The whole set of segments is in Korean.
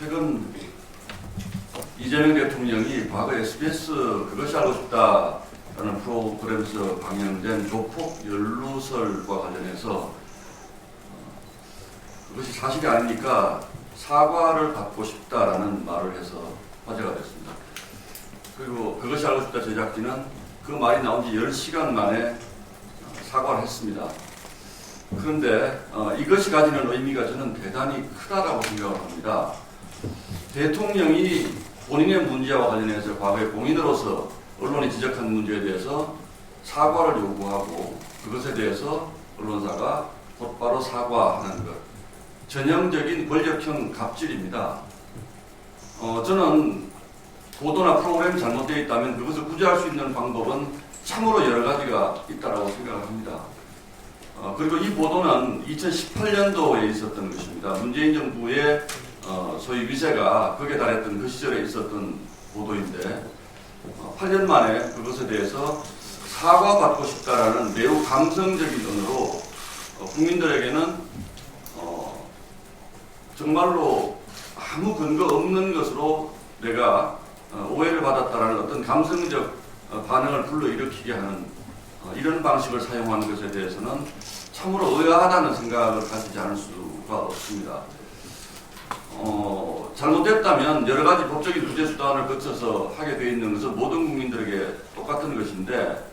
최근 이재명 대통령이 과거 SBS 그것이 알고 싶다라는 프로그램에서 방영된 조폭 연루설과 관련해서 그것이 사실이 아니니까 사과를 받고 싶다라는 말을 해서 화제가 됐습니다. 그리고 그것이 알고 싶다 제작진은 그 말이 나온 지 10시간 만에 사과를 했습니다. 그런데 이것이 가지는 의미가 저는 대단히 크다라고 생각을 합니다. 대통령이 본인의 문제와 관련해서 과거에 공인으로서 언론이 지적한 문제에 대해서 사과를 요구하고 그것에 대해서 언론사가 곧바로 사과하는 것. 전형적인 권력형 갑질입니다. 저는 보도나 프로그램이 잘못되어 있다면 그것을 구제할 수 있는 방법은 참으로 여러 가지가 있다고 생각을 합니다. 그리고 이 보도는 2018년도에 있었던 것입니다. 문재인 정부의 소위 위세가 극에 달했던 그 시절에 있었던 보도인데 8년 만에 그것에 대해서 사과받고 싶다라는 매우 감성적인 언어로 국민들에게는 정말로 아무 근거 없는 것으로 내가 오해를 받았다라는 어떤 감성적 반응을 불러일으키게 하는 이런 방식을 사용하는 것에 대해서는 참으로 의아하다는 생각을 가지지 않을 수가 없습니다. 잘못됐다면 여러 가지 법적인 구제 수단을 거쳐서 하게 되어 있는 것은 모든 국민들에게 똑같은 것인데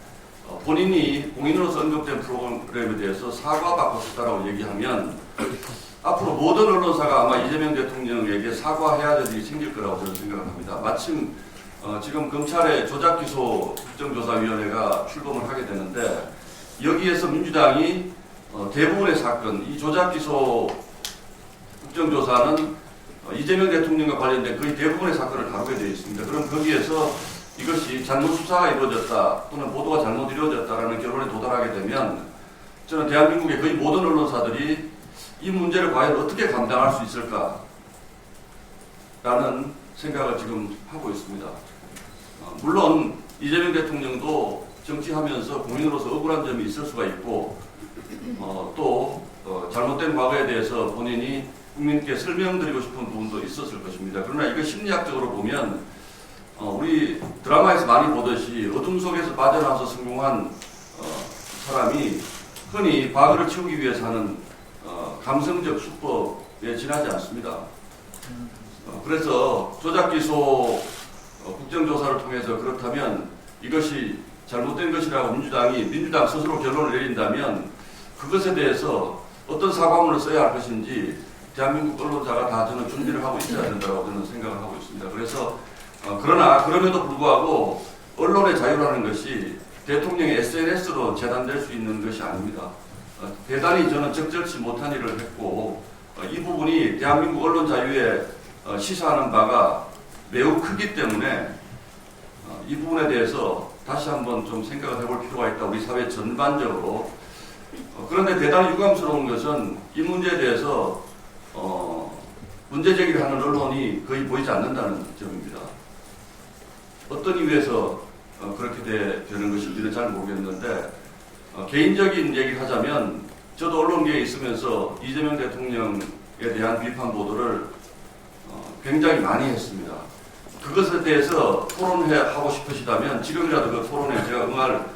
본인이 공인으로서 언급된 프로그램에 대해서 사과받고 싶다라고 얘기하면 앞으로 모든 언론사가 아마 이재명 대통령에게 사과해야 될 일이 생길 거라고 저는 생각을 합니다. 마침 지금 검찰의 조작기소 국정조사위원회가 출범을 하게 되는데 여기에서 민주당이 대부분의 사건, 이 조작기소 국정조사는 이재명 대통령과 관련된 거의 대부분의 사건을 다루게 되어 있습니다. 그럼 거기에서 이것이 잘못 수사가 이루어졌다 또는 보도가 잘못 이루어졌다라는 결론에 도달하게 되면 저는 대한민국의 거의 모든 언론사들이 이 문제를 과연 어떻게 감당할 수 있을까라는 생각을 지금 하고 있습니다. 물론 이재명 대통령도 정치하면서 국민으로서 억울한 점이 있을 수가 있고 또 잘못된 과거에 대해서 본인이 국민께 설명드리고 싶은 부분도 있었을 것입니다. 그러나 이거 심리학적으로 보면 우리 드라마에서 많이 보듯이 어둠 속에서 빠져나와서 성공한 사람이 흔히 과거를 채우기 위해서 하는 감성적 수법에 지나지 않습니다. 그래서 조작기소 국정조사를 통해서 그렇다면 이것이 잘못된 것이라고 민주당 스스로 결론을 내린다면 그것에 대해서 어떤 사과문을 써야 할 것인지 대한민국 언론사가 다 저는 준비를 하고 있어야 된다고 저는 생각을 하고 있습니다. 그래서 그러나 그럼에도 불구하고 언론의 자유라는 것이 대통령의 SNS로 재단될 수 있는 것이 아닙니다. 대단히 저는 적절치 못한 일을 했고 이 부분이 대한민국 언론 자유에 시사하는 바가 매우 크기 때문에 이 부분에 대해서 다시 한번 좀 생각을 해볼 필요가 있다. 우리 사회 전반적으로. 그런데 대단히 유감스러운 것은 이 문제에 대해서 문제 제기를 하는 언론이 거의 보이지 않는다는 점입니다. 어떤 이유에서 그렇게 되는 것인지는 잘 모르겠는데 개인적인 얘기를 하자면 저도 언론계에 있으면서 이재명 대통령에 대한 비판 보도를 굉장히 많이 했습니다. 그것에 대해서 토론하고 싶으시다면 지금이라도 그 토론에 제가 응할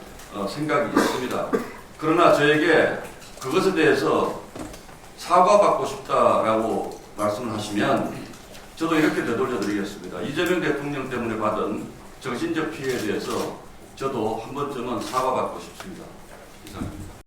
생각이 있습니다. 그러나 저에게 그것에 대해서 사과받고 싶다라고 말씀을 하시면 저도 이렇게 되돌려 드리겠습니다. 이재명 대통령 때문에 받은 정신적 피해에 대해서 저도 한 번쯤은 사과받고 싶습니다. 이상입니다.